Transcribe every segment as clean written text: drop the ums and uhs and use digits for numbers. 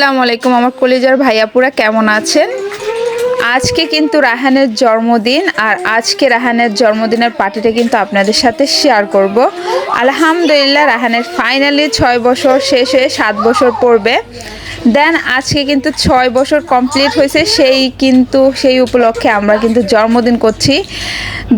আসসালামু আলাইকুম আমার কলিজার ভাইয়াপুরা কেমন আছেন। আজকে কিন্তু রাহানের জন্মদিন আর আজকে রাহানের জন্মদিনের পার্টিটা কিন্তু আপনাদের সাথে শেয়ার করব। আলহামদুলিল্লাহ রাহানের ফাইনালি 6 বছর শেষ হয়ে 7 বছর পড়বে। দেন আজকে কিন্তু 6 বছর কমপ্লিট হয়েছে, সেই উপলক্ষে আমরা কিন্তু জন্মদিন করছি।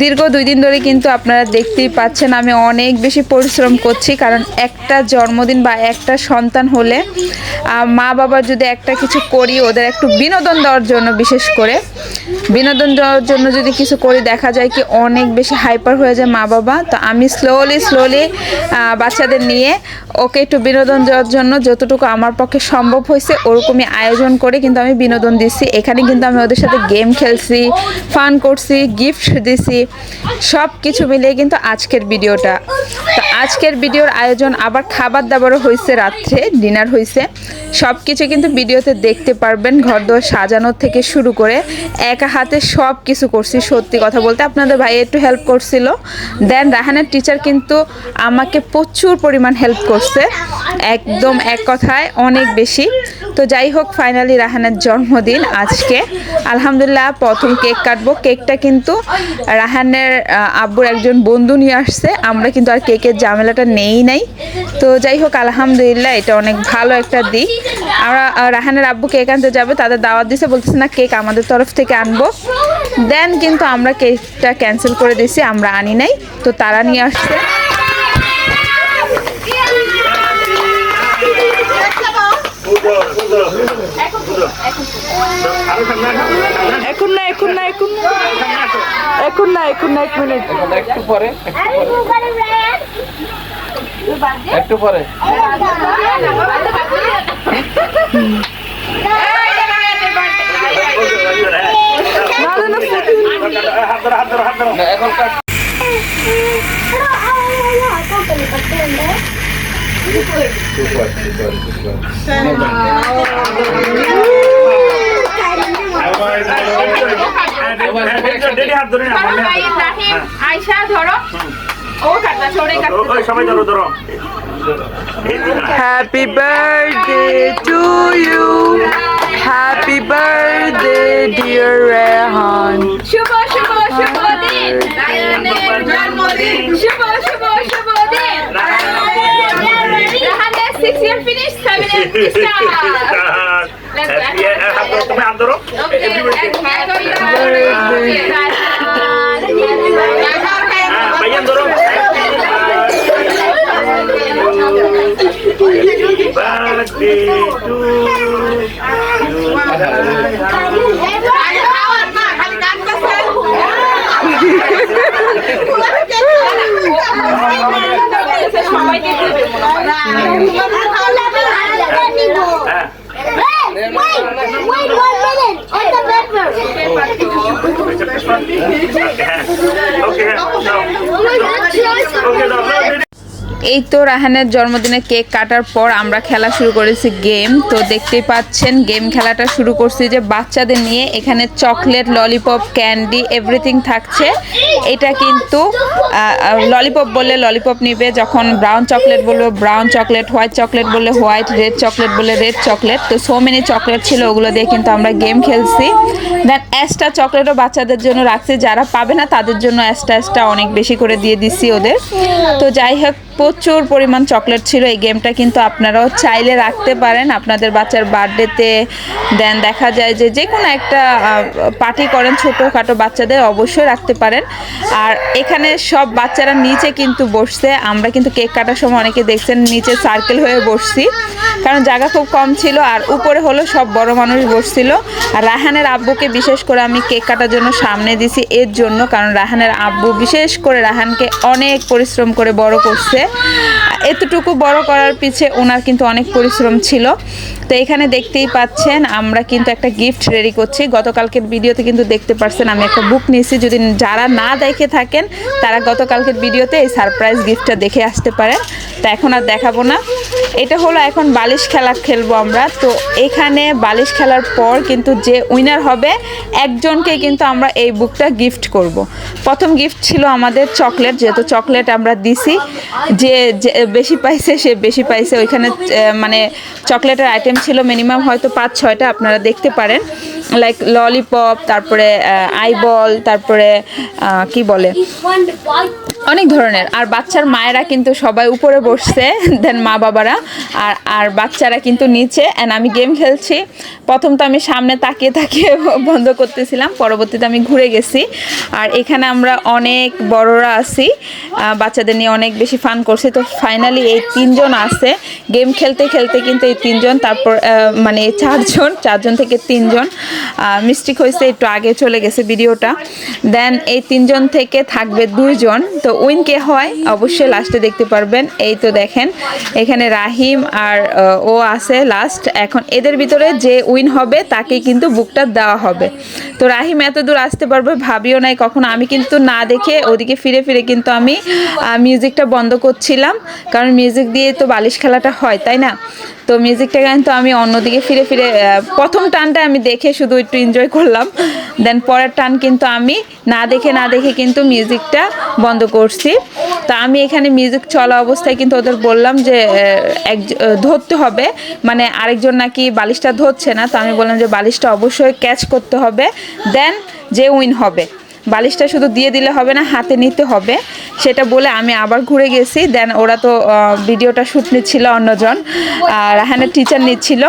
দীর্ঘ 2 দিন ধরে কিন্তু আপনারা দেখতেই পাচ্ছেন আমি অনেক বেশি পরিশ্রম করছি, কারণ একটা জন্মদিন বা একটা সন্তান হলে মা বাবা যদি একটা কিছু করি ওদের একটু বিনোদন দেওয়ার জন্য, বিশেষ করে বিনোদন দেওয়ার জন্য যদি কিছু করি দেখা যায় কি অনেক বেশি হাইপার হয়ে যায় মা বাবা। তো আমি স্লোলি বাচ্চাদের নিয়ে ওকে একটু বিনোদন দেওয়ার জন্য যতটুকু আমার পক্ষে সম্ভব হয়েছে ওরকমই আয়োজন করে কিন্তু আমি বিনোদন দিচ্ছি। এখানে কিন্তু আমি ওদের সাথে গেম খেলছি, ফান করছি, গিফট দিছি, সব কিছু মিলিয়ে কিন্তু আজকের ভিডিওটা। তো আজকের ভিডিওর আয়োজন আবার খাবার দাবারও হয়েছে, রাত্রে ডিনার হয়েছে, সব কিছু কিন্তু ভিডিওতে দেখতে পারবেন। ঘরদোর সাজানো থেকে শুরু করে একা হাতে সব কিছু করছি। সত্যি কথা বলতে আপনাদের ভাই একটু হেল্প করছিল, দেন রাহানের টিচার কিন্তু আমাকে প্রচুর পরিমাণ হেল্প করছে, একদম এক কথায় অনেক বেশি। তো যাই হোক ফাইনালি রাহানের জন্মদিন আজকে, আলহামদুলিল্লাহ প্রথম কেক কাটবো। কেকটা কিন্তু রাহানের আব্বুর একজন বন্ধু নিয়ে আসছে, আমরা কিন্তু আর কেকের ঝামেলাটা নেই নাই। তো যাই হোক আলহামদুলিল্লাহ এটা অনেক ভালো একটা দিক। আমরা রাহানের আব্বু কেক আনতে যাবে, তাদের দাওয়াত দিছে, বলতেছে না কেক আমাদের তরফ থেকে আনবো। দেন কিন্তু আমরা কেকটা ক্যান্সেল করে দিয়েছি, আমরা আনি নাই, তো তারা নিয়ে আসছে। এখন না এক মিনিট, একটু পরে আয়শা ধরো, ও কাটনা ছোড়ে কাটনা, সবাই ধরো ধরো। Happy birthday to you, happy birthday dear Rehan, শুভ শুভ শুভ দিন রাহানের জন্মদিন, শুভ শুভ শুভ দিন রাহানের 6 year finish 7 year start। তুমি হাত ধরো। ভাইয়া ধরো। এই তো রাহানের জন্মদিনে কেক কাটার পর আমরা খেলা শুরু করেছি গেম। তো দেখতেই পাচ্ছেন গেম খেলাটা শুরু করছি যে বাচ্চাদের নিয়ে, এখানে চকলেট, ললিপপ, ক্যান্ডি এভরিথিং থাকছে। এটা কিন্তু ললিপপ বললে ললিপপ নিবে, যখন ব্রাউন চকলেট বলবো ব্রাউন চকলেট, হোয়াইট চকলেট বললে হোয়াইট, রেড চকলেট বললে রেড চকলেট। তো সো মেনি চকলেট ছিল, ওগুলো দিয়ে কিন্তু আমরা গেম খেলছি। দেন এক্সট্রা চকলেটও বাচ্চাদের জন্য রাখছি, যারা পাবে না তাদের জন্য এক্সট্রা অনেক বেশি করে দিয়ে দিচ্ছি ওদের। তো যাই হোক প্রচুর পরিমাণ চকলেট ছিল। এই গেমটা কিন্তু আপনারাও চাইলে রাখতে পারেন আপনাদের বাচ্চার বার্থডেতে। দেন দেখা যায় যে কোনো একটা পার্টি করেন ছোটোখাটো বাচ্চাদের, অবশ্যই রাখতে পারেন। আর এখানে সব বাচ্চারা নিচে কিন্তু বসছে, আমরা কিন্তু কেক কাটার সময় অনেকে দেখছেন নিচে সার্কেল হয়ে বসছি, কারণ জায়গা খুব কম ছিল। আর উপরে হলো সব বড় মানুষ বসছিল। আর রাহানের আব্বুকে বিশেষ করে আমি কেক কাটার জন্য সামনে দিছি এর জন্য, কারণ রাহানের আব্বু বিশেষ করে রাহানকে অনেক পরিশ্রম করে বড় করছে। এতটুকু বড় করার পিছে ওনার কিন্তু অনেক পরিশ্রম ছিল। তো এখানে দেখতেই পাচ্ছেন আমরা কিন্তু একটা গিফট রেডি করছি। গতকালকের ভিডিওতে কিন্তু দেখতে পাচ্ছেন আমি একটা বুক নিয়েছি, যদি যারা না দেখে থাকেন তারা গতকালকের ভিডিওতে এই সারপ্রাইজ গিফটটা দেখে আসতে পারেন। তো এখন আর দেখাবো না। এটা হলো এখন বালিশ খেলা খেলবো আমরা। তো এখানে বালিশ খেলার পর কিন্তু যে উইনার হবে একজনকে কিন্তু আমরা এই বুকটা গিফট করব। প্রথম গিফট ছিল আমাদের চকলেট, যেহেতু চকলেট আমরা দিছি, যে বেশি পাইছে সে বেশি পাইছে। ওইখানে মানে চকলেটের আইটেম ছিল মিনিমাম হয়তো 5-6টা, আপনারা দেখতে পারেন, লাইক ললিপপ, তারপরে আইবল, তারপরে কি বলে অনেক ধরনের। আর বাচ্চার মায়েরা কিন্তু সবাই উপরে বসছে, দেন মা বাবারা, আর বাচ্চারা কিন্তু নিচে। অ্যান্ড আমি গেম খেলছি। প্রথম তো আমি সামনে তাকিয়ে তাকিয়ে বন্ধ করতেছিলাম, পরবর্তীতে আমি ঘুরে গেছি। আর এখানে আমরা অনেক বড়রা আছি, বাচ্চাদের নিয়ে অনেক বেশি ফান করছি। তো ফাইনালি এই 3জন আছে গেম খেলতে খেলতে, কিন্তু এই 3জন, তারপর মানে 4জন থেকে 3জন মিস্টেক হয়েছে, একটু আগে চলে গেছে ভিডিওটা। দেন এই 3জন থেকে থাকবে 2জন। তো উইন কে হয় অবশ্যই লাস্টে দেখতে পারবেন। এই তো দেখেন এখানে রাহিম আর ও আছে লাস্ট। এখন এদের ভিতরে যে উইন হবে তাকে কিন্তু বুকটা দেওয়া হবে। তো রাহিম এত দূর আসতে পারবে ভাবিও নাই কখনো। আমি কিন্তু না দেখে ওদিকে ফিরে ফিরে কিন্তু আমি মিউজিকটা বন্ধ করছিলাম, কারণ মিউজিক দিয়ে তো বালিশ খেলাটা হয়, তাই না? তো মিউজিকটা কিন্তু আমি অন্যদিকে ফিরে ফিরে প্রথম টানটা আমি দেখে শুধু একটু এনজয় করলাম, দেন পরের টান কিন্তু আমি না দেখে কিন্তু মিউজিকটা বন্ধ করছি। তো আমি এখানে মিউজিক চলা অবস্থায় কিন্তু ওদের বললাম যে ধরতে হবে, মানে আরেকজন নাকি বালিশটা ধরছে না। তো আমি বললাম যে বালিশটা অবশ্যই ক্যাচ করতে হবে, দেন যে উইন হবে। বালিশটা শুধু দিয়ে দিলে হবে না, হাতে নিতে হবে। সেটা বলে আমি আবার ঘুরে গেছি। দেন ওরা তো ভিডিওটা শ্যুট নিচ্ছিল, অন্যজন রাহানের টিচার নিচ্ছিল।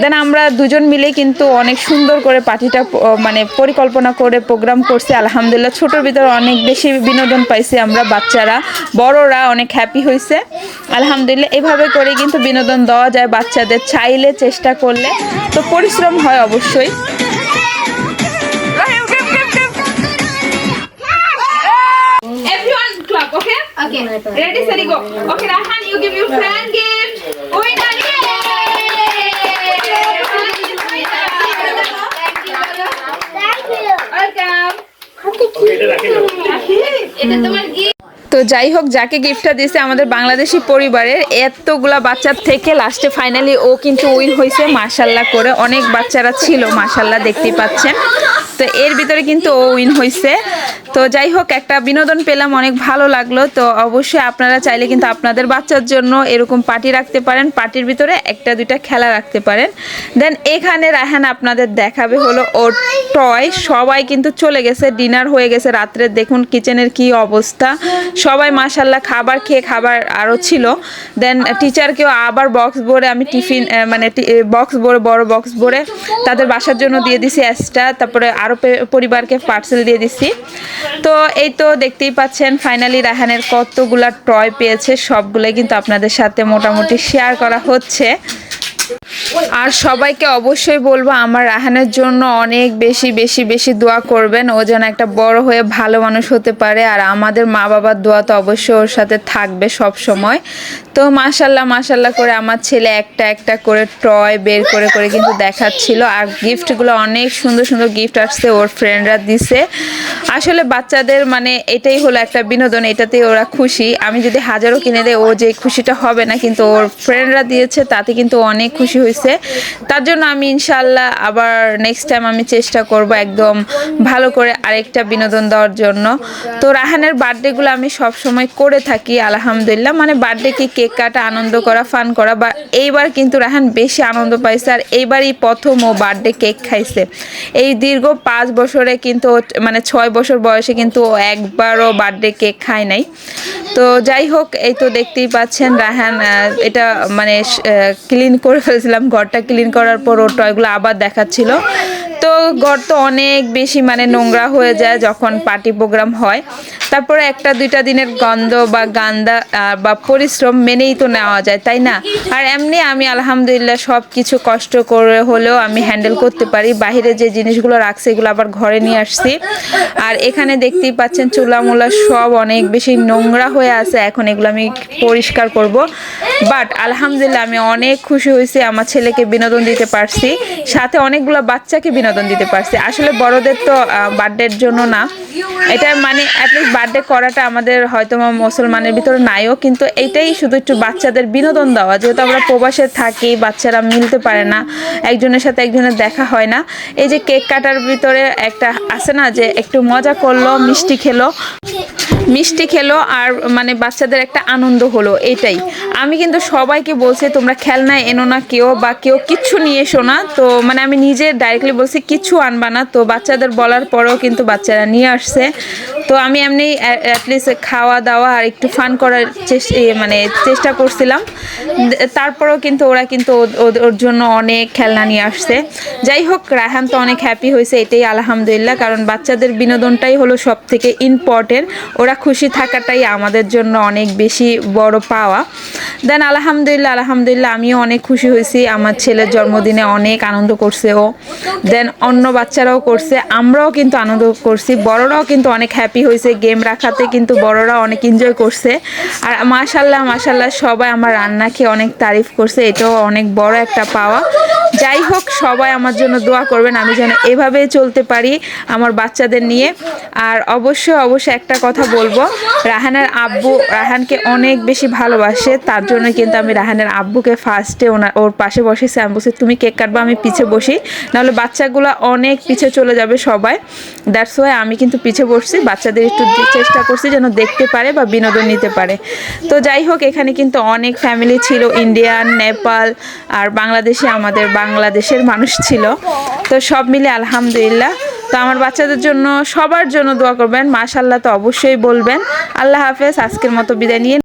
দেন আমরা 2জন মিলে কিন্তু অনেক সুন্দর করে পার্টিটা মানে পরিকল্পনা করে প্রোগ্রাম করছি। আলহামদুলিল্লাহ ছোটোর ভিতরে অনেক বেশি বিনোদন পাইছি আমরা, বাচ্চারা বড়রা অনেক হ্যাপি হয়েছে। আলহামদুলিল্লাহ এভাবে করে কিন্তু বিনোদন দেওয়া যায় বাচ্চাদের, চাইলে চেষ্টা করলে। তো পরিশ্রম হয় অবশ্যই। Everyone clap, okay? Okay. Ready, steady, go. Okay, Rahan, you give your friend gift. Winner, yay! Welcome. তো যাই হোক, যাকে গিফটটা দিয়েছে আমাদের বাংলাদেশি পরিবারের এতগুলা বাচ্চার থেকে লাস্টে ফাইনালি ও কিন্তু উইন হয়েছে মাশাল্লাহ করে। অনেক বাচ্চারা ছিল মাশাল্লাহ, দেখতেই পাচ্ছেন। তো এর ভিতরে কিন্তু ও উইন হয়েছে। তো যাই হোক, একটা বিনোদন পেলাম, অনেক ভালো লাগলো। তো অবশ্যই আপনারা চাইলে কিন্তু আপনাদের বাচ্চার জন্য এরকম পার্টি রাখতে পারেন, পার্টির ভিতরে 1-2টা খেলা রাখতে পারেন। দেন এখানে রায়হান আপনাদের দেখাবে হলো ওর টয়। সবাই কিন্তু চলে গেছে, ডিনার হয়ে গেছে রাত্রে। দেখুন কিচেনের কি অবস্থা, সবাই মাশাল্লাহ খাবার খেয়ে, খাবার আরও ছিল। দেন টিচারকেও আবার বক্স ভরে আমি টিফিন মানে বক্স ভরে, বড় বক্স ভরে তাদের বাসার জন্য দিয়ে দিছি এক্সট্রা। তারপরে আরও পরিবারকে পার্সেল দিয়ে দিছি। তো এই তো দেখতেই পাচ্ছেন ফাইনালি রায়হানের কতগুলা টয় পেয়েছে, সবগুলোই কিন্তু আপনাদের সাথে মোটামুটি শেয়ার করা হচ্ছে। আর সবাইকে অবশ্যই বলবো আমার রায়হানের জন্য অনেক বেশি বেশি বেশি দোয়া করবেন, ও যেন একটা বড় হয়ে ভালো মানুষ হতে পারে। আর আমাদের মা বাবার দোয়া তো অবশ্যই ওর সাথে থাকবে সব সময়। তো মাশাল্লাহ মাশাল্লাহ করে আমার ছেলে একটা একটা করে টয় বের করে করে কিন্তু দেখাচ্ছিল। আর গিফটগুলো অনেক সুন্দর সুন্দর গিফট আসছে, ওর ফ্রেন্ডরা দিছে। আসলে বাচ্চাদের মানে এটাই হলো একটা বিনোদন, এটাতেই ওরা খুশি। আমি যদি হাজারও কিনে দেয় ও যে খুশিটা হবে না, কিন্তু ওর ফ্রেন্ডরা দিয়েছে তাতে কিন্তু অনেক খুশি হয়েছে। তার জন্য আমি ইনশাল্লাহ আবার নেক্সট টাইম আমি চেষ্টা করব একদম ভালো করে আরেকটা বিনোদন দেওয়ার জন্য। তো রায়হানের বার্থডেগুলো আমি সব সময় করে থাকি আলহামদুলিল্লাহ, মানে বার্থডে কি কেক কাটা, আনন্দ করা, ফান করা। বা এইবার কিন্তু রায়হান বেশি আনন্দ পাইছে, আর এইবারই প্রথম ও বার্থডে কেক খাইছে। এই দীর্ঘ 5 বছরে কিন্তু মানে 6 বছর বয়সে কিন্তু ও একবারও বার্থডে কেক খায় নাই। তো যাই হোক, এই তো দেখতেই পাচ্ছেন রায়হান এটা মানে ক্লিন করে ফেলছিলাম, ঘরটা ক্লিন করার পর ওর টয়গুলো আবার দেখাচ্ছিল। তো ঘর তো অনেক বেশি মানে নোংরা হয়ে যায় যখন পার্টি প্রোগ্রাম হয়। তারপরে 1-2টা দিনের গন্ধ বা গান্দা বা পরিশ্রম মেনেই তো নেওয়া যায়, তাই না? আর এমনি আমি আলহামদুলিল্লাহ সব কিছু কষ্ট করে হলেও আমি হ্যান্ডেল করতে পারি। বাইরে যে জিনিসগুলো রাখছে এগুলো আবার ঘরে নিয়ে আসছি। আর এখানে দেখতেই পাচ্ছেন চুলামুলা সব অনেক বেশি নোংরা হয়ে আছে, এখন এগুলো আমি পরিষ্কার করব। বাট আলহামদুলিল্লাহ আমি অনেক খুশি হয়েছি, আমার ছেলেকে বিনোদন দিতে পারছি, সাথে অনেকগুলো বাচ্চাকে বিনোদন বিনোদন দিতে পারছি। আসলে বড়দের তো বার্থডের জন্য না, এটা মানে অ্যাটলিস্ট বার্থডে করাটা আমাদের হয়তো মুসলমানের ভিতরে নাইও, কিন্তু এইটাই শুধু একটু বাচ্চাদের বিনোদন দেওয়া। যেহেতু আমরা প্রবাসে থাকি, বাচ্চারা মিলতে পারে না, একজনের সাথে একজনের দেখা হয় না। এই যে কেক কাটার ভিতরে একটা আছে না যে একটু মজা করলো, মিষ্টি খেলো আর মানে বাচ্চাদের একটা আনন্দ হলো, এটাই। আমি কিন্তু সবাইকে বলছি তোমরা খেলনা এনো না কেউ, বা কেউ কিচ্ছু নিয়ে এসো না। তো মানে আমি নিজে ডাইরেক্টলি বলছি কিচ্ছু আনবা না, তো বাচ্চাদের বলার পরেও কিন্তু বাচ্চারা নিয়ে আসছে। তো আমি এমনি অ্যাটলিস্ট খাওয়া দাওয়া আর একটু ফান করার চেষ্টা করছিলাম। তারপরেও কিন্তু ওরা কিন্তু ওর জন্য অনেক খেলনা নিয়ে আসছে। যাই হোক, রায়হান তো অনেক হ্যাপি হয়েছে, এটাই আলহামদুলিল্লাহ, কারণ বাচ্চাদের বিনোদনটাই হলো সব থেকে ইম্পর্টেন্ট। ওরা খুশি থাকাটাই আমাদের জন্য অনেক বেশি বড় পাওয়া। দেন আলহামদুলিল্লাহ আমিও অনেক খুশি হয়েছি। আমার ছেলের জন্মদিনে অনেক আনন্দ করছে ও, দেন অন্য বাচ্চারাও করছে, আমরাও কিন্তু আনন্দ করছি, বড়রাও কিন্তু অনেক হ্যাপি হয়েছে। গেম রাখাতে কিন্তু বড়রা অনেক এনজয় করছে। আর মাশাল্লাহ সবাই আমার রান্না খেয়ে অনেক তারিফ করছে, এটাও অনেক বড় একটা পাওয়া। যাই হোক, সবাই আমার জন্য দোয়া করবেন, আমি যেন এভাবেই চলতে পারি আমার বাচ্চাদের নিয়ে। আর অবশ্যই একটা কথা বলবো, রায়হানের আব্বু রায়হানকে অনেক বেশি ভালোবাসে, তার জন্য কিন্তু আমি রায়হানের আব্বুকে ফার্স্টে ওর পাশে বসেছি। আমি বলছি তুমি কেক কাটবা, আমি পিছে বসি, নাহলে বাচ্চাগুলো অনেক পিছে চলে যাবে সবাই। দ্যাটস ওয়াই আমি কিন্তু পিছে বসছি, বাচ্চাদের একটু চেষ্টা করছি যেন দেখতে পারে বা বিনোদন নিতে পারে। তো যাই হোক, এখানে কিন্তু অনেক ফ্যামিলি ছিল, ইন্ডিয়ান, নেপাল আর বাংলাদেশি, আমাদের বাংলাদেশের মানুষ ছিল। তো সব মিলে আলহামদুলিল্লাহ। তো আমার বাচ্চাদের জন্য সবার জন্য দোয়া করবেন, মাশাআল্লাহ তো অবশ্যই বলবেন। আল্লাহ হাফেজ, আজকের মতো বিদায় নিয়ে